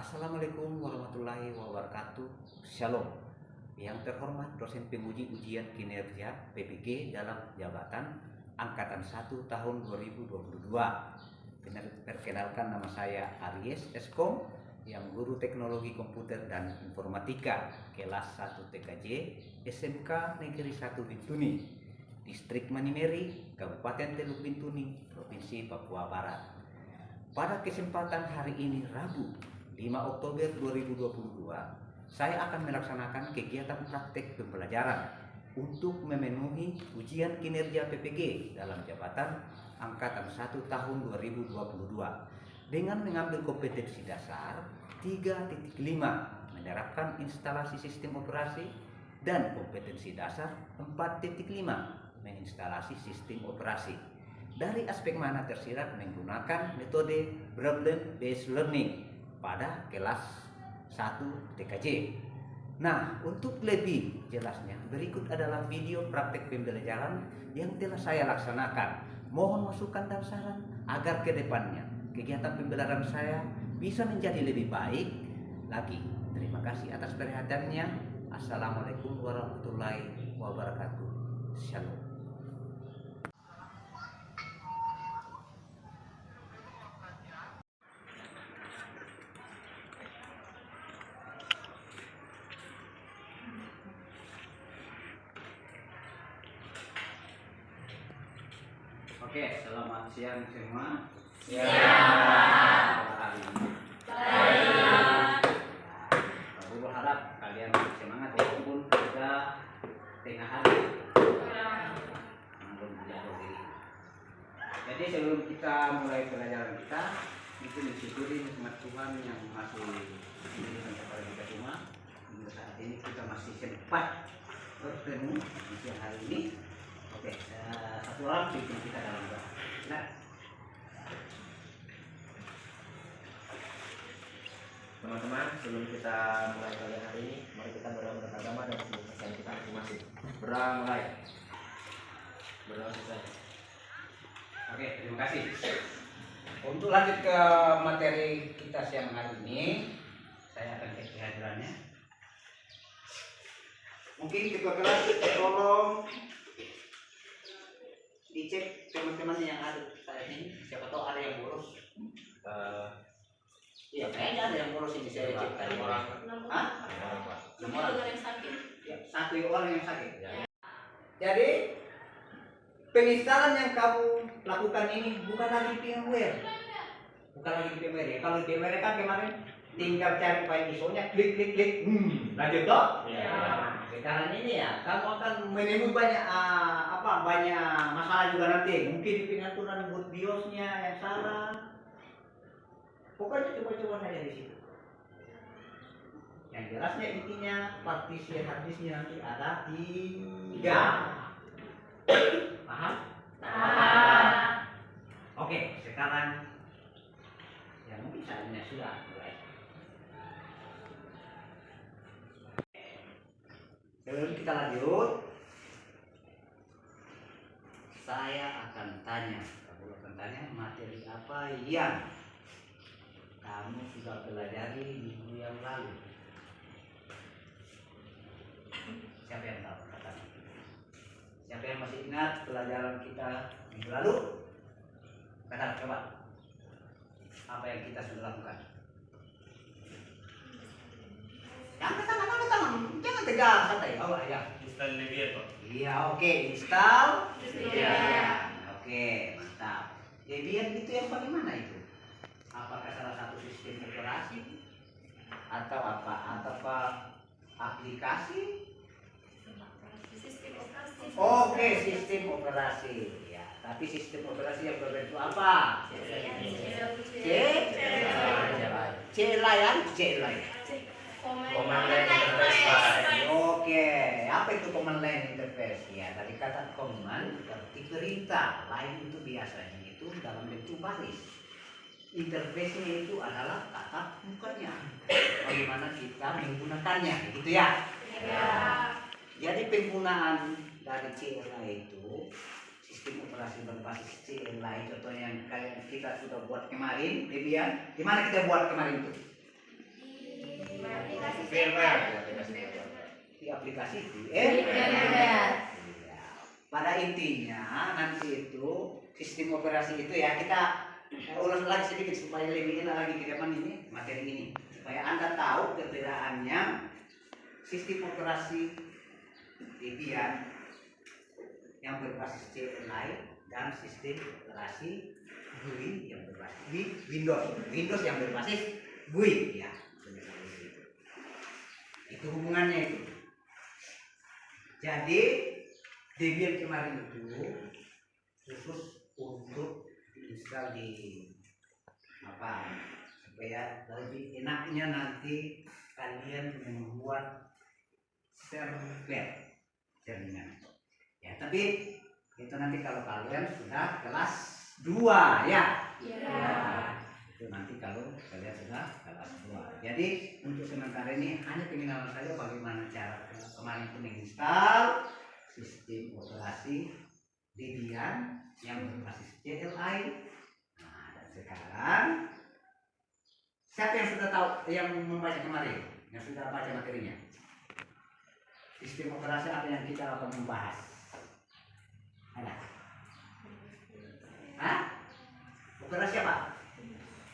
Assalamualaikum warahmatullahi wabarakatuh. Shalom. Yang terhormat dosen penguji ujian kinerja PPG dalam jabatan Angkatan 1 tahun 2022. Perkenalkan, nama saya Aries Eskom, yang guru teknologi komputer dan informatika kelas 1 TKJ SMK Negeri 1 Bintuni, Distrik Manimeri, Kabupaten Teluk Bintuni, Provinsi Papua Barat. Pada kesempatan hari ini, Rabu 5 Oktober 2022, saya akan melaksanakan kegiatan praktek pembelajaran untuk memenuhi ujian kinerja PPG dalam jabatan Angkatan 1 tahun 2022 dengan mengambil kompetensi dasar 3.5 menerapkan instalasi sistem operasi dan kompetensi dasar 4.5 menginstalasi sistem operasi. Dari aspek mana tersirat menggunakan metode problem based learning pada kelas 1 TKJ. Nah, untuk lebih jelasnya, berikut adalah video praktek pembelajaran yang telah saya laksanakan. Mohon masukan dan saran agar ke depannya kegiatan pembelajaran saya bisa menjadi lebih baik lagi. Terima kasih atas perhatiannya. Assalamualaikum warahmatullahi wabarakatuh. Shalom. Oke, selamat siang semua. Siang. Baik. Aku berharap kalian semangat walaupun sudah tengah hari. Belum jatuh diri. Jadi sebelum kita mulai pelajaran kita, itu mensyukuri nikmat Tuhan yang masih memberikan kepada kita semua. Hingga saat ini kita masih sempat bertemu di siang hari ini. Oke, satu orang pimpin kita dalam doa. Nah, teman-teman, sebelum kita mulai pelajaran hari ini, mari kita berdoa menurut agama dan kepercayaan kita masing-masing. Berdoa mulai. Berdoa selesai. Oke, terima kasih. Untuk lanjut ke materi kita siang hari ini, saya akan cek kehadirannya. Mungkin ketua kelas tolong dicek teman-teman yang ada saat ini, siapa tahu ada yang bolos. Iya, kayaknya ada yang bolos ini, saya cek tadi. Orang. Hah? Orang yang sakit. Ya, satu orang yang sakit. Ya. Jadi penginstalan yang kamu lakukan ini bukan lagi firmware. Bukan lagi firmware ya. Kalau firmware kan kemarin tinggal cari file ISO-nya, klik, lanjut toh? Ya. Sekarang ini ya, kamu akan menemui banyak banyak masalah juga nanti. Mungkin pengaturan boot BIOS-nya yang salah. Pokoknya coba-coba saja di situ. Yang jelasnya intinya partisi harddisknya nanti ada 3. Paham? Oke, sekarang ya mungkin saatnya sudah mulai. Sebelum kita lanjut, saya akan tanya, materi apa yang kamu sudah pelajari minggu yang lalu. Siapa yang tahu katanya? Siapa yang masih ingat pelajaran kita minggu lalu? Katakan coba. Apa yang kita sudah lakukan? Angkat tangan. Jangan tegang, santai. Oh ya. Install Navigator. Iya, oke. Install. Iya. Oke, mantap. Debian itu yang bagaimana itu? Apakah salah satu sistem operasi atau apa? Atau aplikasi? Oke, sistem operasi. Ya, tapi sistem operasi yang berbentuk apa? Command line interface. Oke, apa itu command line interface? Ya, dari kata command berarti perintah. Line itu biasanya itu dalam bentuk baris. Interface-nya itu adalah tatap mukanya. Bagaimana kita menggunakannya, gitu ya? Ya. Jadi penggunaan dari CLI itu, sistem operasi berbasis CLI, contohnya yang kita sudah buat kemarin, Debian. Gimana kita buat kemarin itu? firmware. Di aplikasi VMware. Iya. Pada intinya nanti itu sistem operasi itu ya kita ulas lagi sedikit supaya lebih enak lagi ke depan ini materi ini supaya Anda tahu perbedaannya sistem operasi Debian yang berbasis CLI dan sistem operasi GUI yang berbasis di Windows yang berbasis GUI ya. Itu hubungannya itu. Jadi Debian kemarin itu khusus untuk diinstal di apa supaya lebih enaknya nanti kalian membuat server jaringan. Ya, tapi itu nanti kalau kalian sudah kelas 2 ya. Itu nanti kalau kalian sudah kelas 2. Jadi untuk sementara ini hanya pengenalan saya bagaimana cara kemarin itu menginstal sistem operasi Debian yang berbasis CLI. Nah, dan sekarang siapa yang sudah tahu yang membaca kemarin, yang sudah baca materinya? Sistem operasi apa yang kita akan membahas? Ada? Hah? Operasi apa?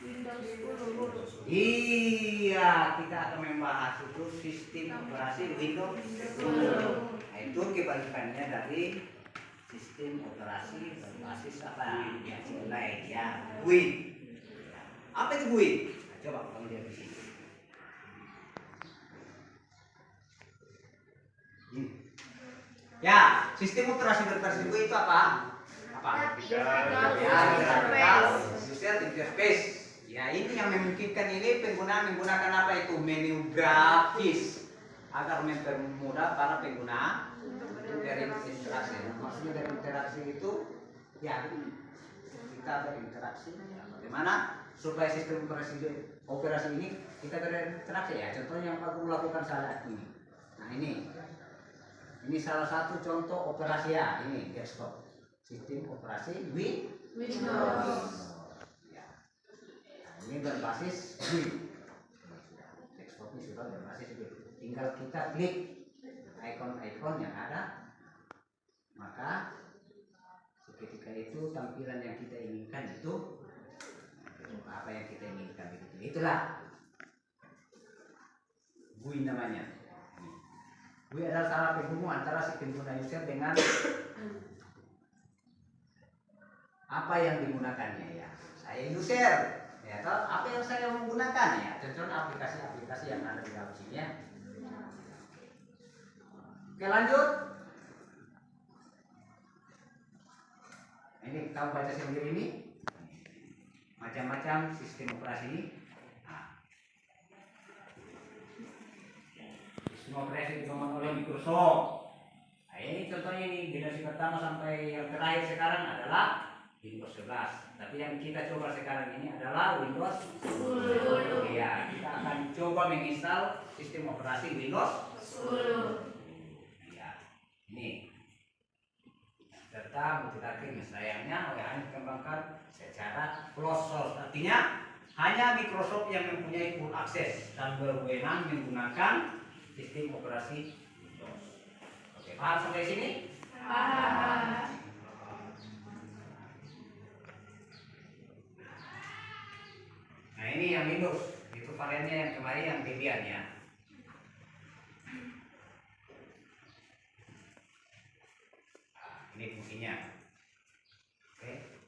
Windows 10. Iya, kita akan membahas itu sistem operasi Windows 10. Nah, itu kebalikannya dari sistem operasi berbasis apa? Ya, CLI ya, GUI. Apa itu GUI? Nah, coba kamu lihat di sini. Ya, sistem operasi berbasis GUI itu apa? Apa? Ya, graphical user interface. Ya, ini yang memungkinkan ini pengguna menggunakan apa itu menu grafis agar mempermudah para pengguna untuk berinteraksi. Maksudnya dari interaksi itu ya kita berinteraksi. Ya, bagaimana supaya sistem operasi ini kita berinteraksi ya. Contohnya yang aku lakukan saat ini. Nah ini salah satu contoh operasi ya. Ini desktop sistem operasi Windows. Ini berbasis GUI. Desktopnya sudah berbasis GUI. Tinggal kita klik ikon-ikon yang ada, maka seketika itu tampilan yang kita inginkan itu apa yang kita inginkan begitu. Itulah GUI namanya. GUI adalah salah penghubung antara si pengguna user dengan apa yang digunakannya ya. Saya user. Ya, atau apa yang saya menggunakan ya, contohnya aplikasi-aplikasi yang ada di dalam sini ya. Oke, lanjut. Ini kamu baca sendiri ini macam-macam sistem operasi ini. Nah, sistem operasi dikembangkan oleh Microsoft. Nah, ini contohnya ini generasi pertama sampai yang terakhir sekarang adalah Windows 11. Tapi yang kita coba sekarang ini adalah Windows 10. Ya, kita akan coba menginstal sistem operasi Windows 10. Ya, ini. Serta multitasking sayangnya hanya dikembangkan secara closed source. Artinya hanya Microsoft yang mempunyai full akses dan berwenang menggunakan sistem operasi Windows. Oke, paham sampai sini? Paham. Nah, ini yang Windows, itu variannya yang kemarin yang Debian ya. Nah, ini fungsinya. Oke.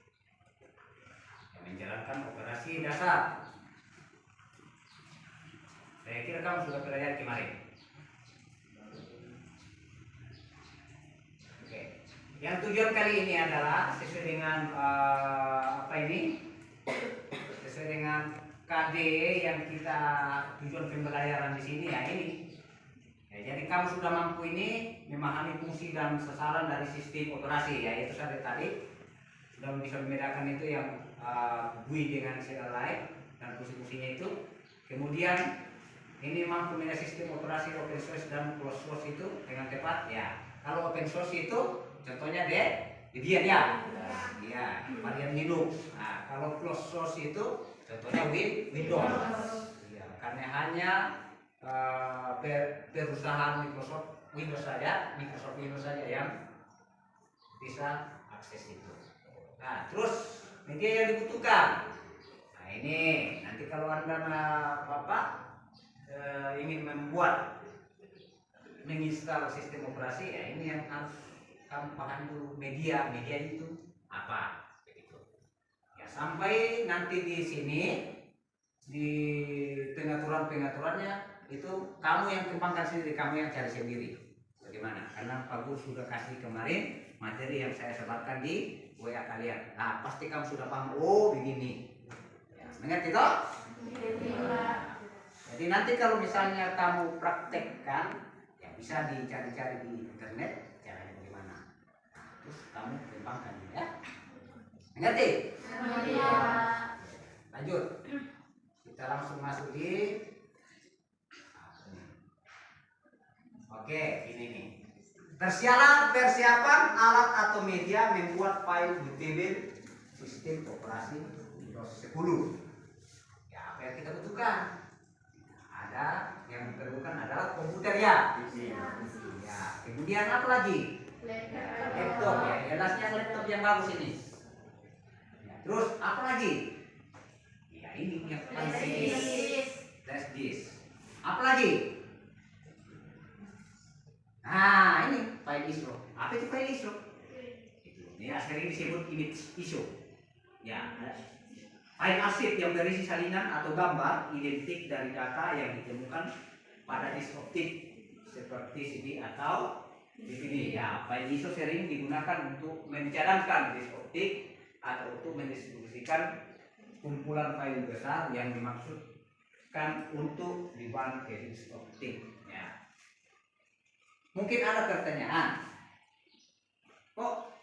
Yang menjalankan operasi dasar. Saya kira kamu sudah pernah lihat kemarin. Oke. Yang tujuan kali ini adalah sesuai dengan apa ini? Sesuai dengan KDE yang kita tujuan pembelajaran di sini ya ini. Ya, jadi kamu sudah mampu ini memahami fungsi dan sasaran dari sistem operasi ya, itu saya tadi sudah bisa membedakan itu yang GUI dengan CLI dan fungsi-fungsinya itu. Kemudian ini mampu membedakan sistem operasi open source dan closed source itu dengan tepat ya. Kalau open source itu contohnya Debian ya. Ya, varian Linux. Nah, kalau closed source itu contohnya Windows. Ya, karena hanya perusahaan Microsoft Windows saja yang bisa akses itu. Nah, terus media yang dibutuhkan. Nah, ini nanti kalau Anda Bapak ingin menginstal sistem operasi, ya ini yang harus kamu pahami dulu, media itu apa begitu. Ya, sampai nanti di sini di pengaturannya itu kamu yang kembangkan sendiri, kamu yang cari sendiri bagaimana, karena Pak Guru sudah kasih kemarin materi yang saya sebarkan di WA kalian. Nah, pasti kamu sudah paham, oh begini ya, mengerti toh? Jadi nanti kalau misalnya kamu praktekkan, ya bisa dicari-cari di internet caranya bagaimana. Nah, terus kamu kembangkan ya. Mengerti? Lanjut. Kita langsung masuk di Oke, ini nih. Persiapan alat atau media membuat file bootable sistem operasi Windows 10. Ya, apa yang kita butuhkan? Ada yang diperlukan adalah komputer ya. Ya, kemudian apa lagi? Laptop ya. Jelasnya laptop yang bagus ini. Ya, terus apa lagi? Ya, ini yang penting. Flash disk. Apa lagi? Nah, ini file ISO. Apa itu file ISO? Ini sering disebut image ISO. Ya, file arsip yang berisi salinan atau gambar identik dari data yang ditemukan pada disk optik seperti CD atau DVD. Ya, file ISO sering digunakan untuk mencadangkan disk optik atau untuk mendistribusikan kumpulan file besar yang dimaksudkan untuk dibawa ke disk optik. Ya. Mungkin ada pertanyaan, kok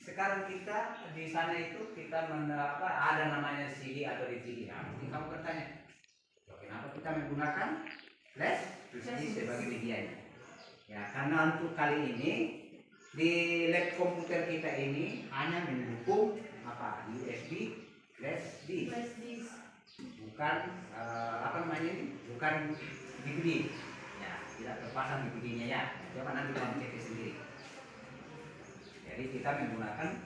sekarang kita di sana itu kita ada namanya CD atau DVD? Nah, mungkin kamu bertanya, kenapa kita menggunakan flash disk sebagai medianya? Ya, karena untuk kali ini di lab komputer kita ini hanya mendukung USB flash disk, bukan bukan DVD. Tidak terpasang DVD-nya ya. Coba nanti kamu cek sendiri. Jadi kita menggunakan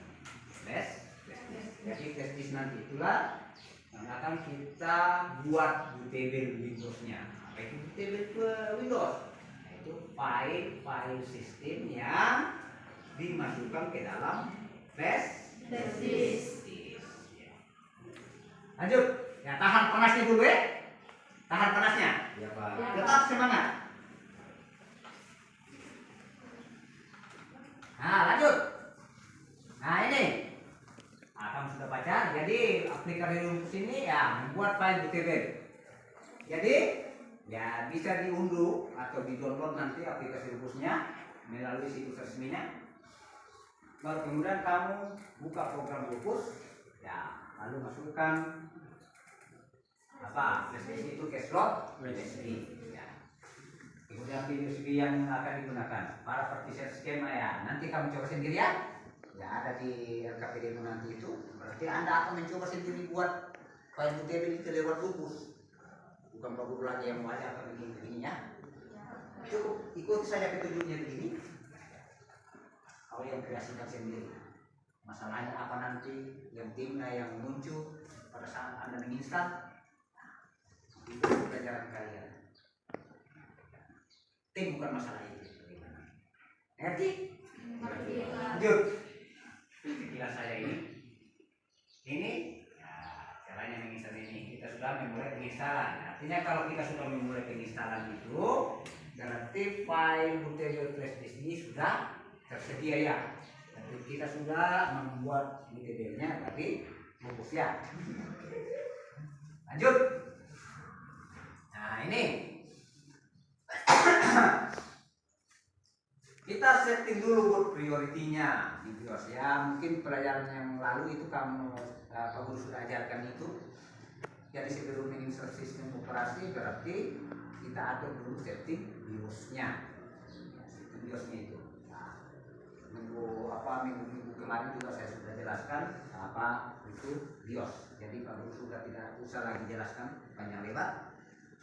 flash disk. Jadi flash disk nanti itulah yang akan kita buat bootable Windows-nya. Apa itu bootable Windows? Itu file sistem yang dimasukkan ke dalam flash disk. Lanjut. Ya, tahan panasnya dulu ya. Tahan panasnya. Ya, Pak. Tetap semangat. Nah, lanjut. Nah, ini. Nah, kamu sudah baca. Jadi, aplikasi rumus ini ya membuat file bootable. Jadi, ya bisa diunduh atau di-download nanti aplikasi rumusnya melalui situs resminya. Lalu kemudian kamu buka program rumus, ya, lalu masukkan flash disk itu ke slot USB. Kemudian USB yang akan digunakan para partition skema ya nanti kamu coba sendiri ya. Ya ada di LKPD nanti itu. Berarti Anda akan mencoba sendiri buat file bootable itu lewat rumus. Bukan Pak Guru lagi yang mau ajarkan begini ya. Cukup ikuti saja petunjuknya begini. Kau yang kreasikan sendiri. Masalahnya apa nanti yang timnya yang muncul pada saat Anda menginstal itu pelajaran kalian. Tim bukan masalah itu. Ngerti? Lanjut. Pikiran saya ini ya, caranya menginstal ini. Kita sudah memulai penginstalan. Artinya kalau kita sudah memulai penginstalan itu berarti file bootable flash disk ini sudah tersedia ya. Jadi kita sudah membuat bootable-nya dari rumus ya. Lanjut. Nah, ini kita setting dulu buat prioritinya di BIOS ya. Mungkin pelajaran yang lalu itu kamu Pak Guru sudah ajarkan itu. Jadi sebelum menginstal sistem operasi berarti kita atur dulu setting BIOS-nya. Setting BIOS-nya itu. Nah, minggu kemarin juga saya sudah jelaskan apa itu BIOS. Jadi Pak Guru sudah tidak usah lagi jelaskan panjang lebar.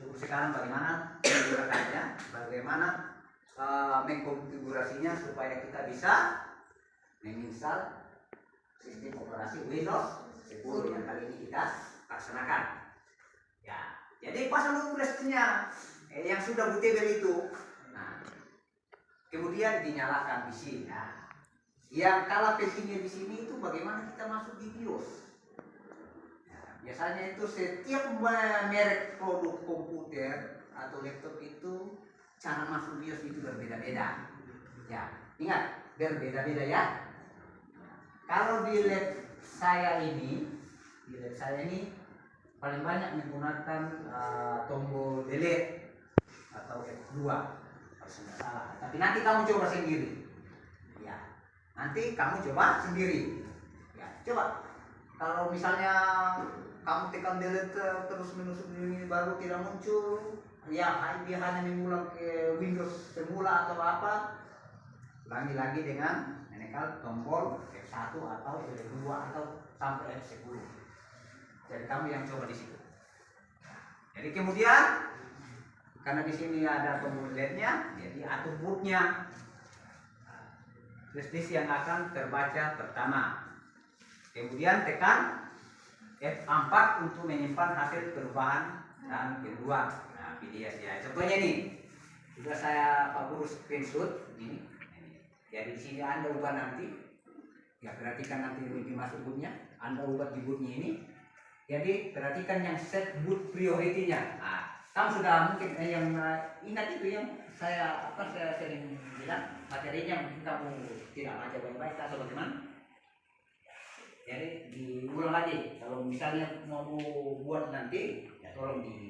Cukup sekarang bagaimana menggunakannya, bagaimana mengkonfigurasinya supaya kita bisa menginstal sistem operasi Windows 10 yang kali ini kita laksanakan. Ya, jadi pasang dulu flash-nya yang sudah bootable itu. Nah, kemudian dinyalakan di sini. Nah, yang kalah pentingnya di sini itu bagaimana kita masuk di BIOS. Ya, biasanya itu setiap merek produk komputer atau laptop itu cara masuk BIOS itu berbeda-beda. Ya, ingat berbeda-beda ya. Kalau di lab saya ini, paling banyak menggunakan tombol delete atau F2 kalau tidak salah. Tapi nanti kamu coba sendiri. Ya, nanti kamu coba sendiri. Ya, coba. Kalau misalnya kamu tekan delete terus menusuk ini baru tidak muncul, ya dia hanya mengulang ke Windows semula atau apa, ulangi lagi dengan menekan tombol F1 atau F2 atau sampai F10. Jadi kamu yang coba di situ. Jadi kemudian karena di sini ada tombol LED-nya, jadi atur bootnya. Flash disk yang akan terbaca pertama. Kemudian tekan F4 untuk menyimpan hasil perubahan dan kedua. Nah, PDF ya. Contohnya ini sudah saya Pak Guru screenshot ini. Jadi di sini Anda ubah nanti. Ya, perhatikan nanti dimasuk bootnya. Anda ubah di bootnya ini. Jadi perhatikan yang set boot priority-nya. Nah, kamu sudah mungkin yang ingat itu yang saya sering bilang materinya mungkin kamu tidak baca baik-baik atau bagaimana? Jadi diulang lagi. Kalau misalnya mau buat nanti, ya tolong di sini.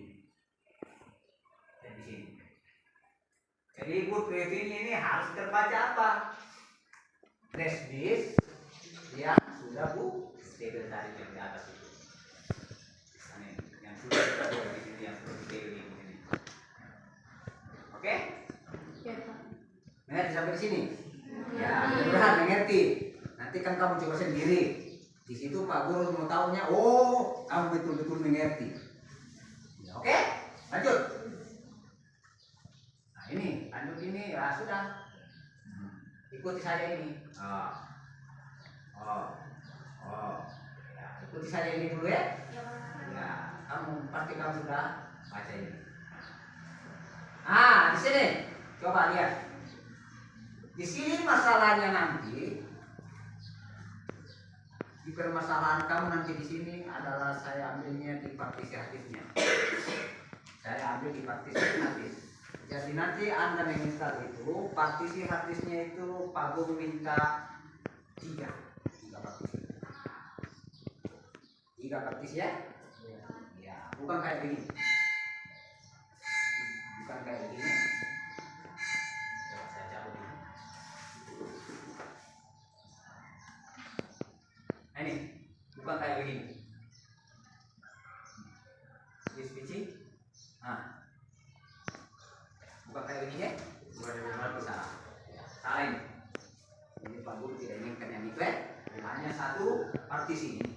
Jadi boot priority ini harus terbaca apa? Flash disk yang sudah bootable tadi yang di atas itu. Yang sudah kita buat di sini yang bootable ini. Oke? Ya, Pak. Mengerti sampai di sini? Ya, mudah-mudahan mengerti. Nanti kan kamu coba sendiri. Di situ Pak Guru mau tahunya, oh, kamu betul-betul mengerti. Ya, oke? Lanjut. Nah, ini, lanjut ini, ya sudah. Ikuti saya ini. Ya, ikuti saya ini dulu ya. Ya, kamu pasti kamu sudah baca ini. Di sini, coba lihat. Di sini masalahnya nanti. Di permasalahan kamu nanti di sini adalah saya ambilnya di partisi hadisnya. Saya ambil di partisi hadis. Jadi nanti Anda menginstal itu partisi hadisnya itu Pak Guru minta 3 partisi. 3 partisi ya? Ya, bukan kayak begini. Bukan kayak begini. Coba saya cabut ini. Ini bukan kayak begini. Dispeci. Bukan kayak begini ya. Salah. Salah ini. Ini Pak Guru tidak inginkan yang itu ya. Hanya satu partisi ini.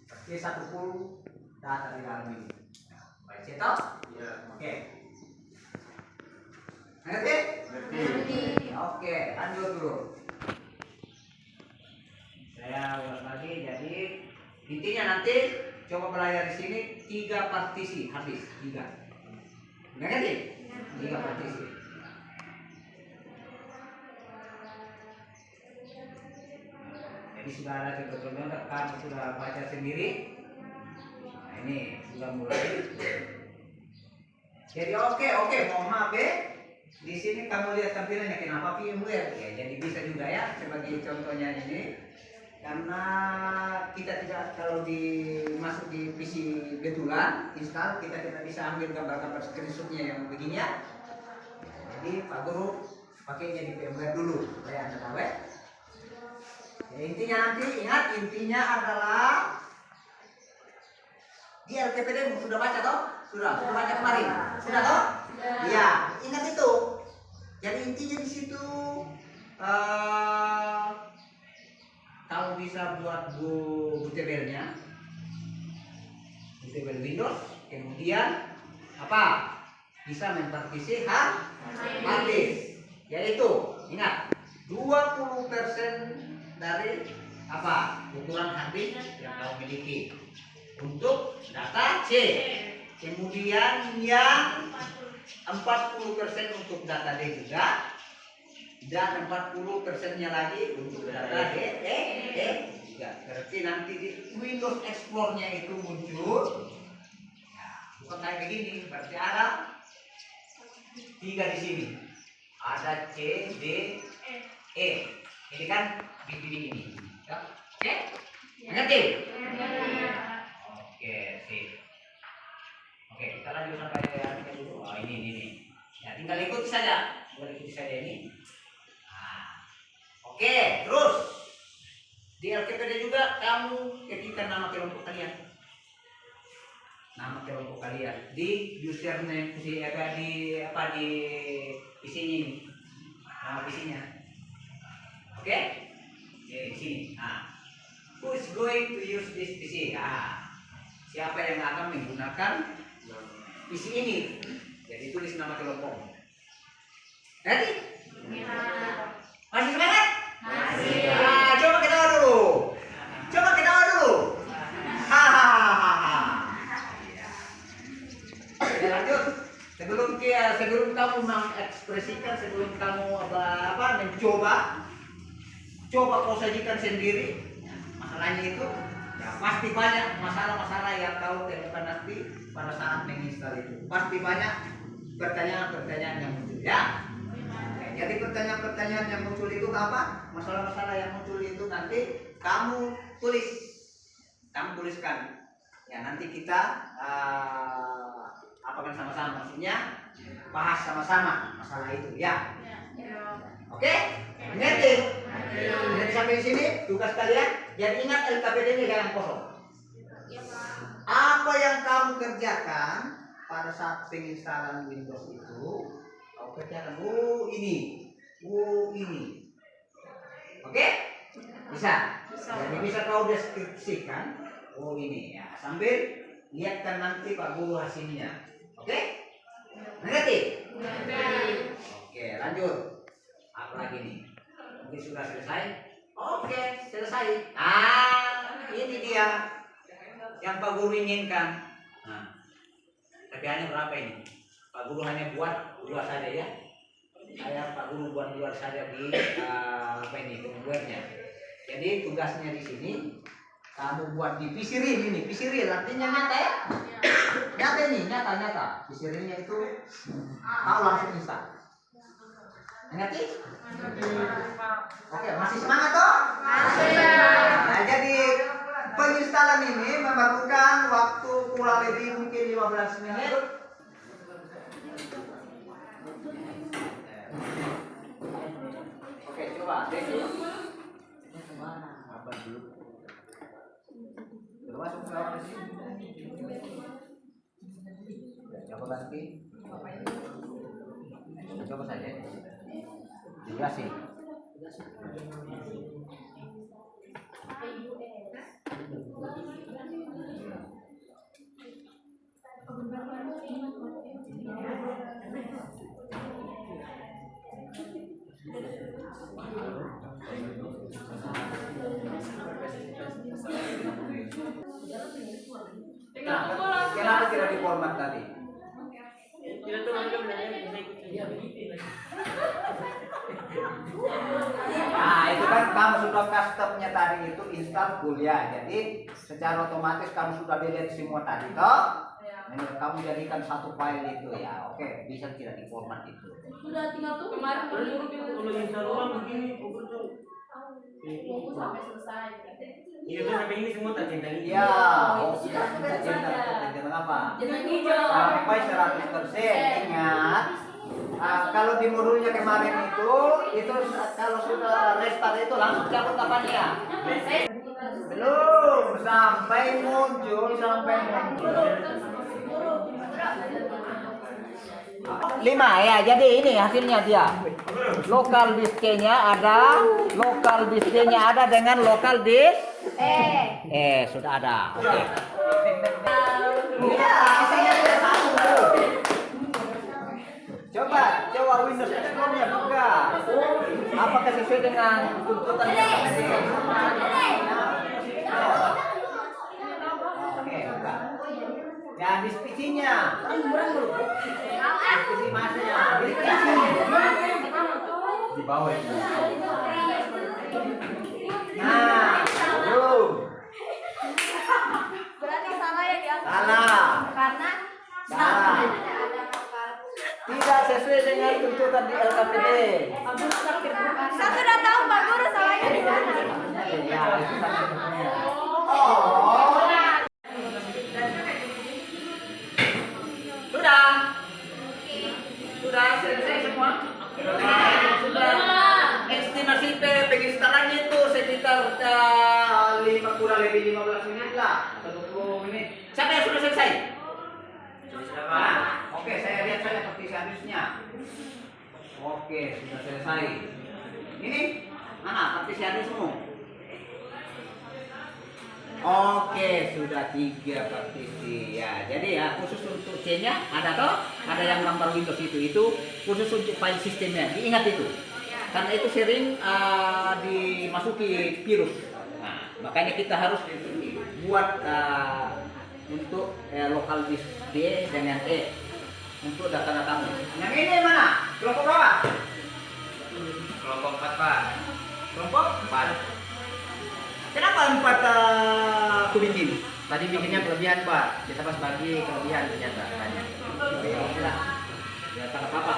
Partisi 10 data di dalam ini. Baik, cetak? Ya. Oke. Ngerti? Ngerti. Oke, lanjut dulu. Saya ulas lagi, jadi intinya nanti coba belajar di sini 3 partisi habis 3. Ngerti? 3 partisi. Jadi sudah ada contoh-contoh, kamu sudah baca sendiri. Nah, ini sudah mulai. Jadi oke, mohon maaf ya. Di sini kamu lihat tampilannya kenapa VMware ya, jadi bisa juga ya sebagai contohnya ini. Karena kita tidak kalau masuk di PC betulan install, kita tidak bisa ambil gambar-gambar screenshotnya yang begini ya. Jadi Pak Guru pakainya di VMware dulu supaya Anda tahu ya. Intinya nanti ingat, intinya adalah di LKPD sudah baca toh? Sudah baca kemarin. Sudah toh? Iya, ingat itu. Jadi intinya di situ kalau bisa buat bootable-nya, bootable Windows, kemudian apa? Bisa mempartisi habis. Yaitu ingat 20% dari apa? Ukuran habis yang kamu miliki untuk data C. Kemudian yang 40% untuk data D juga, dan 40%-nya lagi untuk data D juga. Berarti nanti di Windows Explorer-nya itu muncul ya, bukan kayak begini. Berarti ada 3 di sini. Ada C, D, E. Ini kan begini ini. Ya. Oke? Mengerti? Oke, sip. Oke, kita lanjut sampai yang dulu. Oh, ini. Ya, tinggal ikuti saja. Ini. Nah. Oke, terus di LKPD juga kamu ketikkan nama kelompok kalian. Nama kelompok kalian di username di sini. Nama isinya. Oke? Di sini. Nah, who is going to use this PC? Nah, siapa yang akan menggunakan PC ini? Jadi tulis nama kelompok. Nanti? Masih semangat? Masih. Nah, coba ketawa dulu. Hahaha. Ya, lanjut. Sebelum kamu mengekspresikan, sebelum kamu coba kau sajikan sendiri masalahnya itu, ya pasti banyak masalah-masalah yang kau temukan nanti pada saat menginstal itu. Pasti banyak pertanyaan-pertanyaan yang muncul ya. Jadi pertanyaan-pertanyaan yang muncul itu apa? Masalah-masalah yang muncul itu nanti kamu tuliskan. Ya nanti kita apakan sama-sama, maksudnya bahas sama-sama masalah itu ya. Oke? Mengerti? Jadi sampai di sini tugas kalian. Jadi ingat LKPD-nya jangan kosong. Apa yang kamu kerjakan pada saat penginstalan Windows itu, kau kerjakan. Ini. Oke? Bisa. Jadi bisa kau deskripsikan. Ini ya. Sambil lihatkan nanti Pak Guru hasilnya. Oke? Mengerti? Oke, lanjut. Apa lagi nih? Mungkin sudah selesai? Oke, selesai. Ini dia yang Pak Guru inginkan. Nah, tapi hanya berapa ini? Pak Guru hanya buat 2 saja ya. Pak Guru buat 2 saja di firmware-nya. Jadi tugasnya di sini kamu buat di PC real ini. PC real artinya nyata ya? Nyata. PC realnya itu kau langsung install. Ngerti? Oke, masih semangat toh? Masih. Nah, jadi penginstalan ini memerlukan waktu kurang lebih mungkin 15 menit. Oke, coba deh. Apa dulu? Coba masuk ke dalam sini. Coba ganti. Coba saja. Juga sih. Nah, kenapa tidak di format tadi? Nah, itu kan kamu sudah customnya tadi itu install kuliah. Jadi secara otomatis kamu sudah delete semua tadi toh. Kamu jadikan satu file itu ya. Oke, bisa tidak di format itu. Sudah tinggal tuh kemarin Kalau install ulang begini, tunggu sampai selesai. iya tuh sampai ini semua tak centang ini. Ya, Sudah jangan apa? Jangan hijau. Sampai 100%. Ingat, kalau di modulnya kemarin itu kalau sudah restart itu langsung cabut apanya? Belum, sampai muncul. 5 ya, jadi ini hasilnya dia. Lokal disknya ada dengan lokal disk. Sudah ada. Oke. Iya, hasilnya sudah satu. Apakah sesuai dengan tuntutan yang Oke, bukan. Ya, diskusinya. Diskusi masanya. Diskusi. Di bawah itu. Nah, belum. Berarti salah ya dia. Salah. Karena Salah. Tidak sesuai dengan tuntutan di LKPD. saya sudah tahu Pak Guru salahnya di mana. Ya, itu satu-satunya. Sudah. Sudah selesai semua. Sudah. Estimasi penginstallannya itu sekitar 5 kurang lebih 15 menit lah, 20 menit. Siapa yang sudah selesai? Nah, oke, saya lihat saja seperti habisnya. Oke, sudah selesai. Ini mana partisi habismu? Oke, sudah 3 partisi ya. Jadi ya khusus untuk C-nya ada toh? Ada yang gambar Windows itu khusus untuk file sistemnya. Diingat itu. Karena itu sering dimasuki virus. Nah, makanya kita harus buat untuk lokal disk D dan yang E untuk data-datamu. Yang ini mana? Kelompok berapa? Kelompok 4 Pak. Kelompok 4. Kenapa 4 bikin? Tadi bikinnya kelebihan Pak. Kita pas bagi kelebihan ternyata banyak. Ya oke lah. Ya tak apa-apa.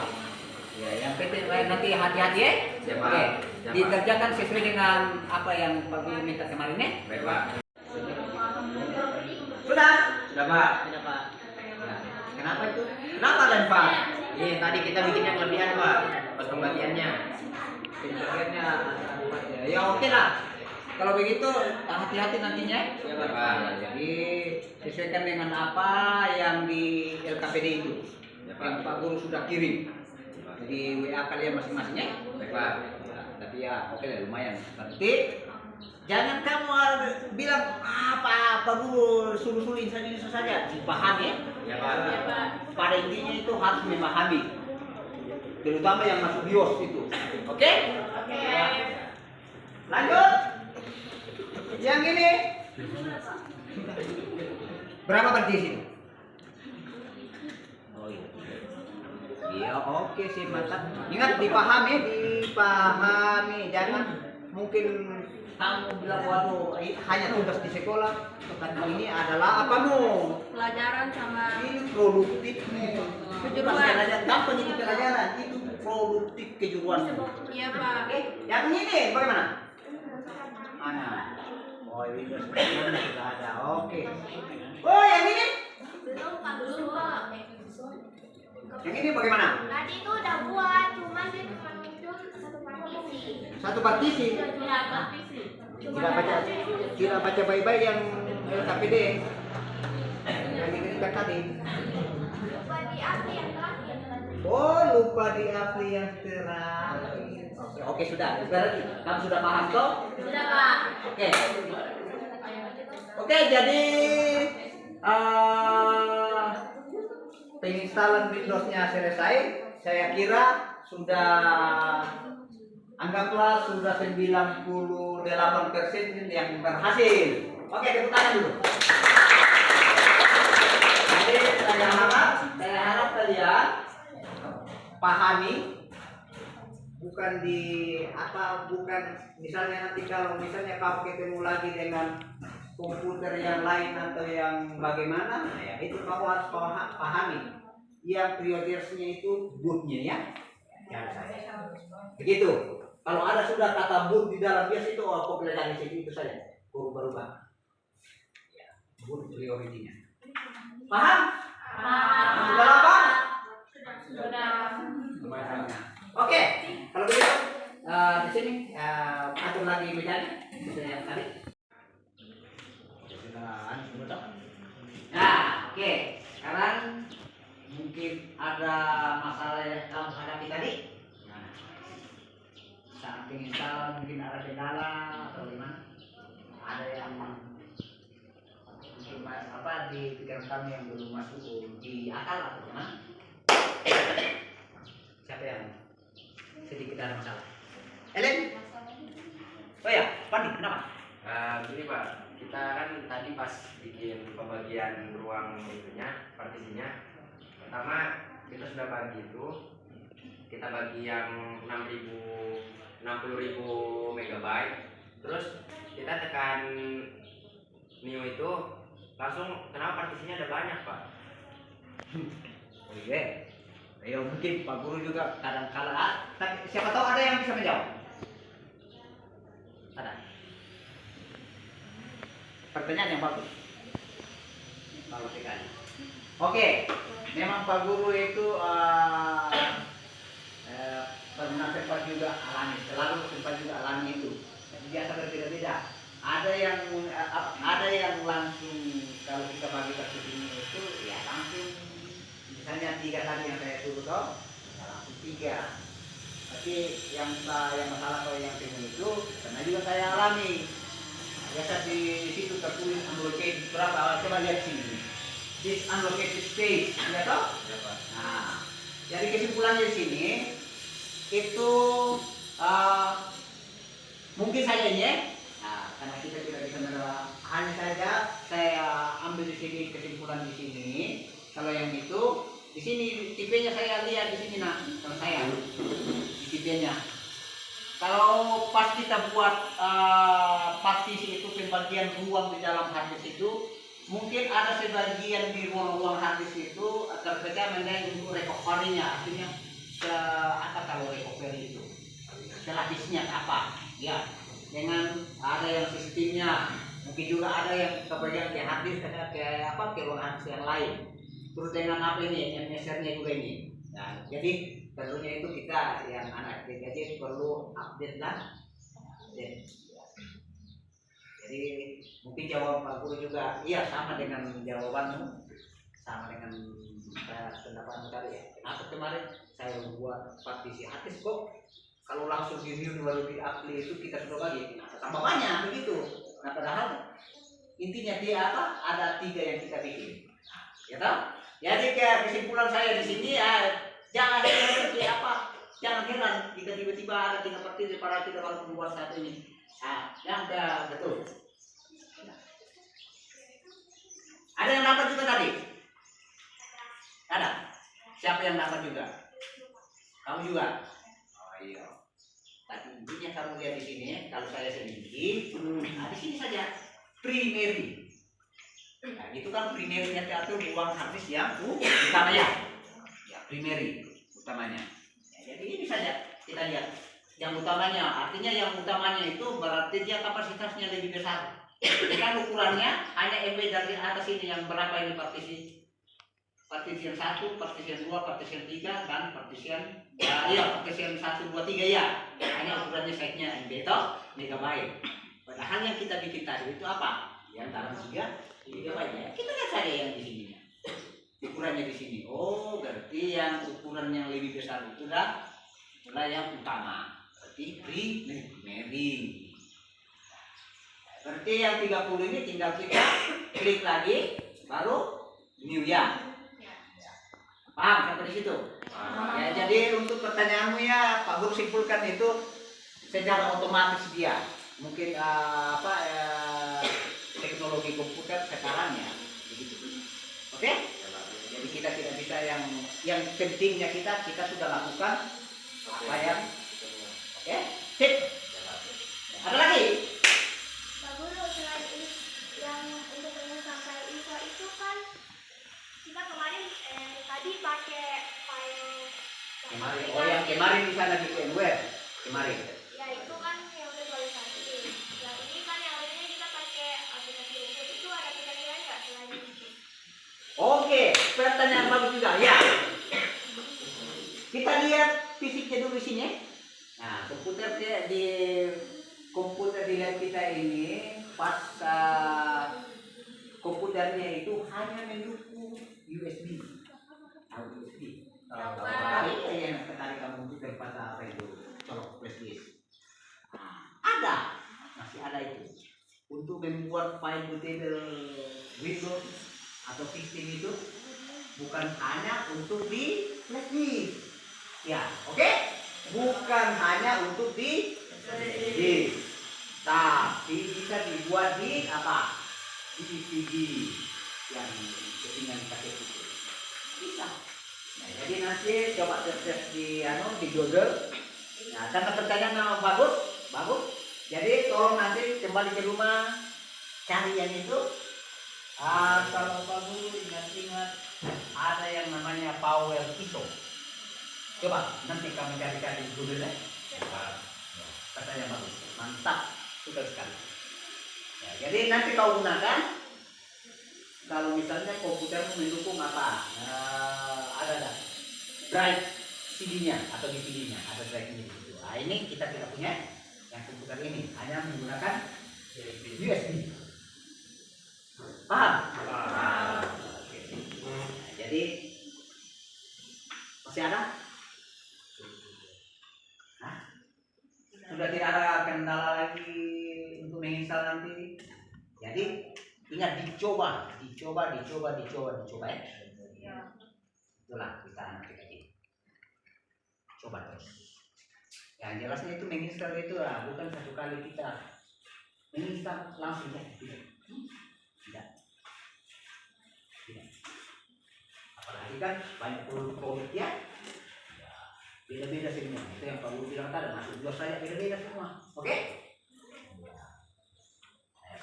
Ya yang penting nanti hati-hati ya. Ya, Pak. Oke. Ya, Pak. Dikerjakan sesuai dengan apa yang Pak Guru minta kemarin ya. Baik Pak. Sudah? Sudah Pak. Sudah Pak. Nah, kenapa itu? Kenapa dan Pak? Ini tadi kita bikinnya kelebihan Pak. Pas pembagiannya. Akhirnya ya oke lah. Kalau begitu hati-hati nantinya. Ya Pak. Jadi sesuaikan dengan apa yang di LKPD itu. Ya, Pak. Yang Pak Guru sudah kirim. Jadi WA kalian masing-masing ya. Baik Pak. Ya, tapi ya oke lah lumayan. Nanti jangan kamu bilang apa Guru suruh-suruh ini saja. Dipahami ya. Ya Pak. Pada intinya itu harus memahami. Terutama yang masuk BIOS itu. Oke? Oke. Lanjut. Yang ini berapa partisi? Oh iya. Iya oke sih mantap. Ingat dipahami, jangan mungkin kamu bilang waduh hanya tugas di sekolah. Tapi ini adalah apamu? Pelajaran sama Ini produktif. kejuruan. Gampang ini pelajaran itu produktif kejuruan. Iya Pak. Yang ini bagaimana? Mana? Oh ini sudah ada. Oke. Oh yang ini? Belum Pak Guru. Yang ini bagaimana? Tadi itu udah buat, cuman dia cuma muncul satu partisi. Satu partisi. Partisi. Tidak baca baik-baik yang LKPD. Yang dikirimkan tadi. Lupa di apli yang terakhir. Oh lupa di apli yang terakhir. Oke sudah. Berarti kamu sudah paham toh? Sudah Pak. Oke. Oke jadi penginstalan Windows-nya selesai. Saya kira sudah anggaplah sudah 98% yang berhasil. Oke, tepuk tangan dulu. Jadi saya harap kalian pahami bukan bukan misalnya nanti kalau misalnya kamu ketemu lagi dengan komputer yang lain atau yang bagaimana, nah ya itu kamu harus pahami. Yang prioritasnya itu bootnya ya. Begitu. Kalau ada sudah kata boot di dalam bias itu kok pelajaran itu saja. Berubah. Ya, boot prioritinya. Paham? Sudah apa? Sudah. Oke, kalau begitu di sini atur lagi mejanya seperti yang tadi. Nah, oke. Sekarang mungkin ada masalah yang kamu hadapi tadi. Nah, saat penginstalan mungkin ada kendala atau gimana? Ada yang mungkin apa di pikiran kami yang belum masuk di akal atau gimana? Siapa yang sedikit ada masalah? Ellen? Oh ya, Pandi, kenapa? Begini Pak, kita kan tadi pas bikin pembagian ruang itunya, partisinya. Pertama kita sudah bagi itu, kita bagi yang 60.000 megabyte. Terus kita tekan new itu, langsung kenapa partisinya ada banyak Pak? Oh iya. Ya mungkin Pak Guru juga kadang-kala siapa tahu ada yang bisa menjawab. Ada. Pertanyaan yang bagus. Bagus sekali. Oke, memang Pak Guru itu pernah sempat juga alami, selalu sempat juga alami itu. Biasa berbeda-beda. Ada yang langsung kalau kita bagi kasus ini itu ya langsung misalnya 3 tadi yang saya suruh toh ya langsung 3. Tapi yang masalah kalau yang timur itu karena juga saya alami. Biasa di situ tertulis unallocated berapa? Coba lihat sini. This unallocated space, ya toh? Ya Pak. Nah, jadi kesimpulannya di sini itu mungkin saja ini ya. Nah, karena kita tidak bisa menerima, hanya saja saya ambil di sini kesimpulan di sini. Kalau yang itu di sini tipenya saya lihat di sini nah, kalau saya di tipenya. Kalau pas kita buat partisi itu pembagian ruang di dalam harddisk itu, mungkin ada sebagian di ruang-ruang harddisk itu terpecah mengenai untuk recovery-nya, artinya apa kalau recovery itu? Disknya apa? Ya, dengan ada yang sistemnya, mungkin juga ada yang kebagian ke harddisk ke ruang harddisk yang lain. Terus dengan apa ini? MSR-nya juga ini. Nah, jadi perlunya itu kita yang anak jadi perlu update lah. Jadi mungkin jawaban Pak Guru juga iya sama dengan jawabanmu, sama dengan pendapatmu tadi ya. Kenapa kemarin saya buat partisi harddisk kok kalau langsung di new baru di update itu kita sudah bagi tambah banyak begitu. Nah padahal intinya dia apa? Ada 3 yang kita bikin, ya toh? Jadi kesimpulan saya di sini ya jangan jangan heran jika tiba-tiba ada 3 partisi para kita baru membuat satu ini. Nah, yang udah betul. Ada yang dapat juga tadi? Ada. Siapa yang dapat juga? Kamu juga? Oh iya. Tadi intinya kamu lihat di sini, kalau saya sedikit, nah di sini saja primary. Nah, itu kan primary-nya itu ruang harddisk yang utamanya. Ya, primary utamanya. Ya, jadi ini saja kita lihat. Yang utamanya, artinya yang utamanya itu berarti dia kapasitasnya lebih besar. Kan ukurannya hanya MB dari atas ini yang berapa ini partisi? Partisian 1, partisian 2, partisian 3 dan partisian partisian 1, 2, 3 ya. Hanya ukurannya size-nya MB toh megabyte. Padahal yang kita bikin tadi itu apa? Yang dalam 3 megabyte ya. Kita lihat saja yang di sini. Ukurannya di sini. Oh, berarti yang ukuran yang lebih besar itu adalah yang utama. Berarti primary. Berarti yang 30 ini tinggal kita klik lagi baru new ya. Paham sampai di situ? Ya, jadi untuk pertanyaanmu ya Pak Guru simpulkan itu secara otomatis dia. Mungkin teknologi komputer sekarang ya begitu. Oke? Jadi kita tidak bisa yang pentingnya kita sudah lakukan apa yang oke? Sip. Ada lagi? Pak Guru, selain yang untuk sampai info itu kan kita kemarin tadi pakai file Kemarin, oh yang kemarin di sana di VMware kemarin. ya itu kan yang virtualisasi. Yang ini kan yang lainnya kita pakai aplikasi rumput itu ada aplikasi lain nggak selain itu? Oke, pertanyaan bagus juga ya. Kita lihat fisiknya dulu sini. Nah, komputer di lab kita ini pas komputernya itu hanya mendukung USB. USB. Yang tadi kamu itu tempat apa itu? Colok flash disk. Ada, masih ada itu. Untuk membuat file bootable Windows atau sistem itu bukan hanya untuk di flash disk. Ya, oke? Bukan hanya untuk di Di. Tapi bisa dibuat di apa? Di DVD yang kepingan pakai itu. Bisa. Nah, jadi nanti coba search di di Google. Nah, karena pertanyaan bagus, bagus. Jadi tolong nanti kembali ke rumah cari yang itu. Kalau Pak Guru ingat-ingat ada yang namanya Power ISO. Coba nanti kamu cari-cari di Google ya. Katanya bagus, mantap, suka sekali. Ya, jadi nanti kau gunakan. Kalau misalnya komputermu mendukung apa? Ada drive CD-nya atau DVD-nya, ada drive-nya gitu. Nah, ini kita tidak punya yang komputer ini, hanya menggunakan USB. Paham? Nah, jadi masih ada? Hah? Sudah tidak ada kendala lagi untuk menginstal nanti. Jadi ingat dicoba ya. Itulah kita nanti lagi. Coba terus. Yang jelasnya itu menginstal itu bukan satu kali kita menginstal langsung ya. Tidak. Apalagi kan banyak proyek ya. Beda-beda semua. Itu yang Pak Guru bilang tadi, masuk BIOS saya beda-beda semua. Oke?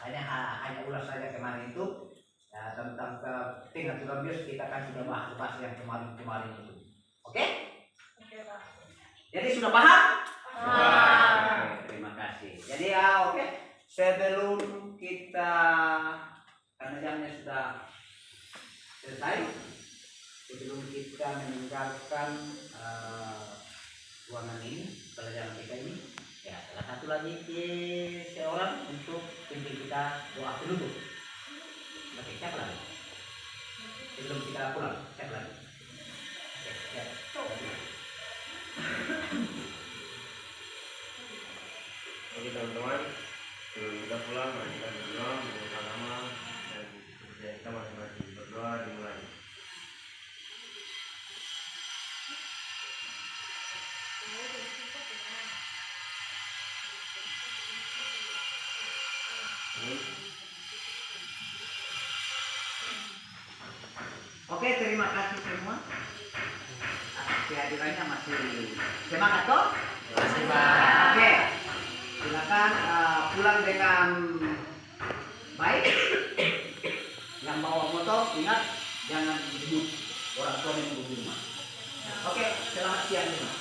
Hanya ulas saja kemarin itu ya, tentang pengaturan BIOS kita kan sudah bahas yang kemarin itu. Oke? Oke, Pak. Jadi sudah paham? Paham. Terima kasih. Jadi oke. Sebelum kita karena jamnya sudah selesai, sebelum kita meninggalkan ruangan ini, pelajaran kita ini, ya salah satu lagi seorang untuk pimpin kita doa penutup. Oke, siapa lagi? Sebelum kita pulang, siapa lagi? Oke, siapa? Oke teman-teman, kita pulang, mari kita berdoa, mengucapkan nama dan kerja kita masing-masing. Berdoa dimulai. Oke, terima kasih semua. Kehadirannya masih semangat toh? Masih, Pak. Oke, silakan pulang dengan baik. Yang bawa motor ingat jangan jemput orang tua yang di rumah. Oke, selamat siang semua.